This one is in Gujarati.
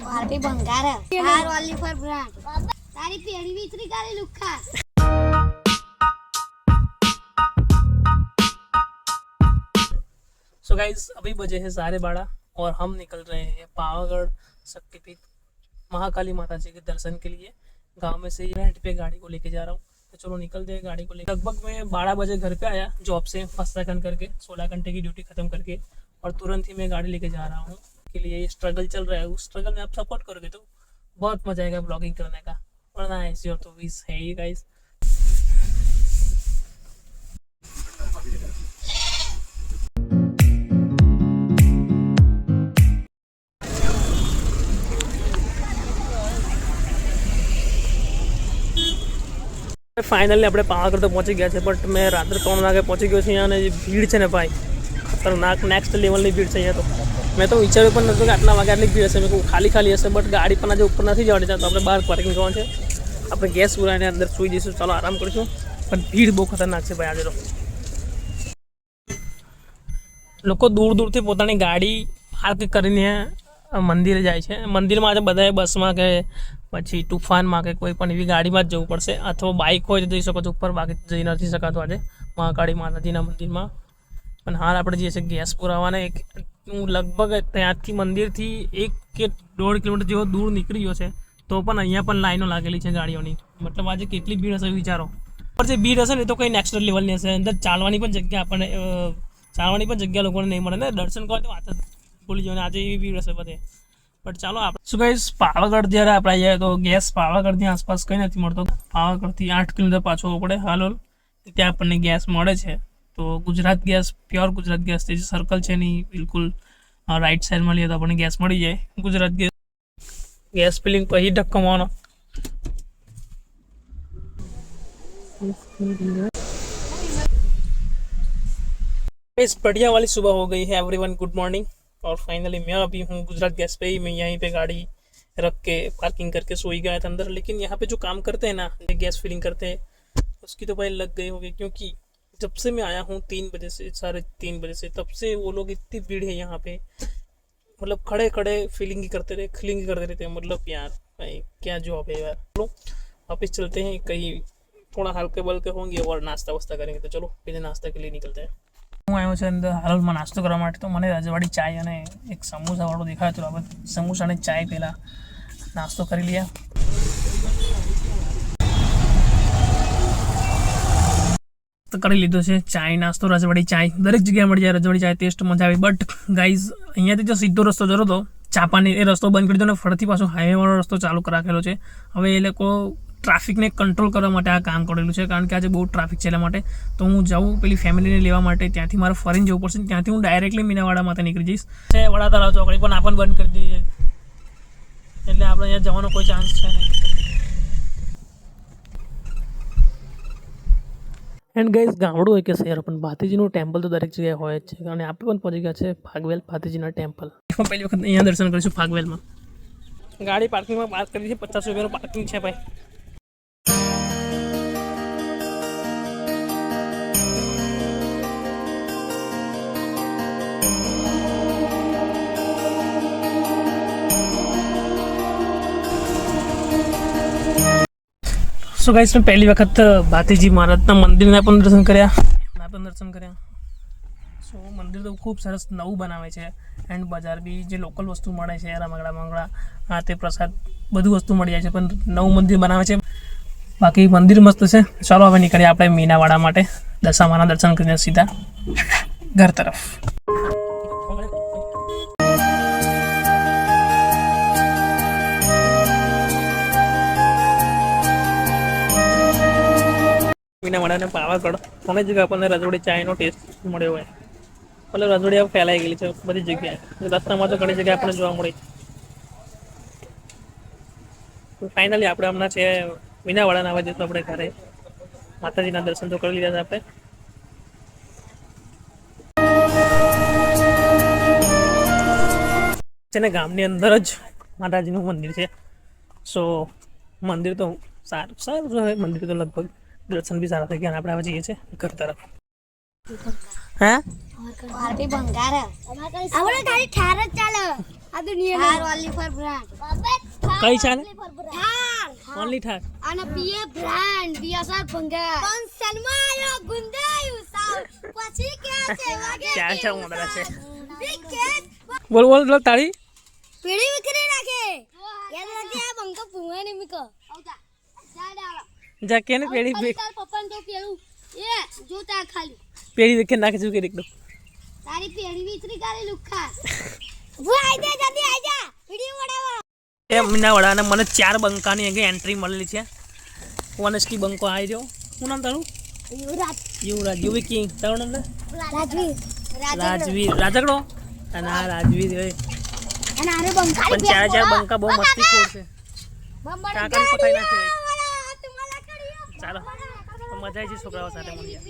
પાર્ટી બંગાર હાર ઓનલી ફોર બ્રાન્ડ તારી પેડી વિતરી કરી લુખા। सो गाइस अभी बजे हैं 12:30 और हम निकल रहे हैं पावागढ़ शक्तिपीठ महाकाली माता जी के दर्शन के लिए। गांव में से रेंट पे गाड़ी को लेके जा रहा हूँ, तो चलो निकलते हैं गाड़ी को लेकर। लगभग मैं 12 बजे घर पे आया जॉब से, फर्स्ट सेकंड करके 16 घंटे की ड्यूटी खत्म करके, और तुरंत ही मैं गाड़ी लेके जा रहा हूँ। के लिए ये स्ट्रगल चल रहा है, उस स्ट्रगल में आप सपोर्ट करोगे तो बहुत मजा आएगा ब्लॉगिंग करने का, वरना ऐसी और तो विश है ही गाइस। फाइनली આપણે પાવાગઢ તો પહોંચી ગયા છે, બટ મેં રાત્રે 3 વાગે પહોંચી ગયો છું અહીંયા, અને જે ભીડ છે ને ભાઈ ખતરનાક નેક્સ્ટ લેવલની ભીડ છે અહીંયા। તો મેં તો વિચાર્યું પણ નહોતું કે આટલા વાગે આટલી ભીડ હશે, મેં કહું ખાલી ખાલી હશે, બટ ગાડી પણ આજે ઉપર નથી જવાની, તો આપણે બહાર પાર્કિંગ કરવાનું છે। આપણે ગેસ પુરાઈને અંદર સૂઈ જઈશું, ચાલો આરામ કરીશું, પણ ભીડ બહુ ખતરનાક છે ભાઈ આજે તો। લોકો દૂર દૂરથી પોતાની ગાડી પાર્ક કરીને મંદિરે જાય છે। મંદિરમાં આજે બધાએ બસમાં કે પછી તુફાનમાં કે કોઈ પણ એવી ગાડીમાં જ જવું પડશે, અથવા બાઇક હોય તો જઈ શકો છો ઉપર, બાકી જઈ નથી શકાતું આજે મહાકાળી માતાજીના મંદિરમાં। પણ હાલ આપણે જઈએ છીએ ગેસ પુરાવાને। હું લગભગ ત્યાંથી મંદિરથી 1 કે 1.5 કિલોમીટર જેવો દૂર નીકળી ગયો છે, તો પણ અહીંયા પણ લાઈનો લાગેલી છે ગાડીઓની। મતલબ આજે કેટલી ભીડ હશે વિચારો। પણ જે ભીડ હશે ને તો કંઈ નેક્સ્ટ લેવલની હશે, અંદર ચાલવાની પણ જગ્યા લોકોને નહીં મળે ને, દર્શન કરવા તો વાત જ ભૂલી જવાને, આજે એવી ભીડ હશે બધે। બટ ચાલો આપણે શું કહીશ, પાવાગઢ જ્યારે આપણે આવીએ તો ગેસ પાવાગઢની આસપાસ કંઈ નથી મળતો, પાવાગઢથી 8 કિલોમીટર પાછો પડે હાલોલ, ત્યાં આપણને ગેસ મળે છે। તો Gujarat gas, pure Gujarat gas, જે સર્કલ છે એની બિલકુલ રાઈટ સાઈડમાં લઈએ તો આપણને ગેસ મળી જાય। ગુજરાત ગેસ ફિલિંગ પછી ધક્કો મારવાનો। इस बढ़िया वाली सुबह हो गई है एवरीवन, गुड मॉर्निंग। और फाइनली मैं अभी हूँ गुजरात गैस पे ही, मैं यहीं पे गाड़ी रख के पार्किंग करके सोई गया था अंदर। लेकिन यहाँ पे जो काम करते हैं ना, गैस फिलिंग करते हैं, उसकी तो भाई लग गई होगी, क्योंकि जब से मैं आया हूँ 3 बजे से 3:30 बजे से, तब से वो लोग इतनी भीड़ है यहाँ पे, मतलब खड़े खड़े फिलिंग ही करते रहते हैं। मतलब यार भाई क्या जॉब है यार। चलो वापस चलते हैं, कहीं थोड़ा हल्के बल्के होंगे और नाश्ता वास्ता करेंगे, तो चलो पहले नाश्ता के लिए निकलते हैं। હું આવ્યો છે અંદર હાલોલમાં નાસ્તો કરવા માટે, તો મને રજવાડી ચાય અને એક સમોસાવાળો દેખાયો, તો આપણે સમોસા અને ચાય પહેલાં નાસ્તો કરી લઈએ। તો કરી લીધો છે ચાય નાસ્તો, રજવાડી ચાય દરેક જગ્યાએ મળી જાય, રજવાડી ચાય ટેસ્ટ મજા આવી। બટ ગાઈઝ અહીંયાથી જો સીધો રસ્તો જતો હતો ચાપાની, એ રસ્તો બંધ કરી દો ને ફરીથી પાછો હાઈવેવાળો રસ્તો ચાલુ રાખેલો છે। હવે એ લોકો ટ્રાફિકને કંટ્રોલ કરવા માટે આ કામ કરેલું છે, કારણ કે આજે બહુ ટ્રાફિક છે, એટલા માટે તો હું જાઉં પેલી ફેમિલીને લેવા માટે, ત્યાંથી મારે ફરીને જવું પડશે, ત્યાંથી હું ડાયરેક્ટલી મીનાવાડા માટે નીકળી જઈશ। વડા તળાવ ચોકડી પણ આપણને બંધ કરી દઈએ, એટલે આપણે અહીંયા જવાનો કોઈ ચાન્સ છે નહીં। એન્ડ ગાઈઝ ગામડું હોય કે શહેર, પણ ભાતીજીનું ટેમ્પલ તો દરેક જગ્યાએ હોય જ છે, અને આપણે પણ પહોંચી ગયા છે ફાગવેલ ભાતીજીના ટેમ્પલ। પહેલી વખત અહીંયા દર્શન કરીશું ફાગવેલમાં। ગાડી પાર્કિંગમાં પાર્ક કરી છે, 50 રૂપિયાનું પાર્કિંગ છે ભાઈ। સો ગાઈસ મેં પહેલી વખત ભાતીજી મહારાજના મંદિરના પણ દર્શન કર્યા। સો મંદિર તો ખૂબ સરસ નવું બનાવે છે, એન્ડ બજાર બી જે લોકલ વસ્તુ મળે છે, રમકડા મંગળા આ તે પ્રસાદ બધું વસ્તુ મળી જાય છે, પણ નવું મંદિર બનાવે છે। બાકી મંદિર મસ્ત છે। ચાલો હવે નીકળીએ આપણે મીનાવાડા માટે, દશામાના દર્શન કરીને સીધા ઘર તરફ। મીનાવાડા અને પાવાગઢ ત્રણેય જગ્યા આપણને રજવાડી ચાયનો ટેસ્ટ મળ્યો હોય, એટલે રજવાડી હવે ફેલાઈ ગયેલી છે બધી જગ્યાએ, રસ્તામાં તો ઘણી જગ્યાએ આપણને જોવા મળી। ફાઇનલી આપણે હમણાં છે મીનાવાડાના આવવા જઈશું આપણે ઘરે, માતાજીના દર્શન તો કરી લીધા છે આપણે। છે ને ગામની અંદર જ માતાજીનું મંદિર છે। સો મંદિર તો સારું છે મંદિર, તો લગભગ દર્શન બી સારા થઈ ગયા, આપણે હવે જઈએ છીએ ઘર તરફ। હે આરપી ભંગાર આપણે તારી ઠાર જ ચાલે આ દુનિયા ઠાર ઓનલી ફોર બ્રાન્ડ કઈ ચાલે ઠાર ઓનલી ઠાર અને પીએ બ્રાન્ડ બીએસઆર ભંગાર પણ સન્માયો ગુંદાયું સાવ પછી કે છે વાગે ક્યાં છે મોદરા છે વિકેટ બોલ બોલ બોલ તાળી પીડી વિકરી નાખે યાદ રાખજે આ બંકો પુંગા ની મીકો આવતા જા ડાલો જા કે ને પેડી તાર પપ્પાને તો પેલું એ જોતા ખાલી પેડી દેખે નાખે શું કે એકદમ તારી પેડી વિતરી કાલી લુખા હું આઈ દે જલ્દી આઈ જા વિડિયો બનાવો એ મીના વડાને મને 4 બંકાની આગળ એન્ટ્રી મળેલી છે ઓનેસ્ટી બંકો આવી રહ્યો શું નામ તારું યુવરાજ યુવી કિંગ તારું નામ રાજવીર રાજગડો અને આ રાજવીર હોય અને આરે બંકા પણ 4 બંકા બહુ મસ્તી ખોર છે કાકાની પકાઈ નાખી ચાલો મજા આવી છે છોકરાઓ સાથે મળીએ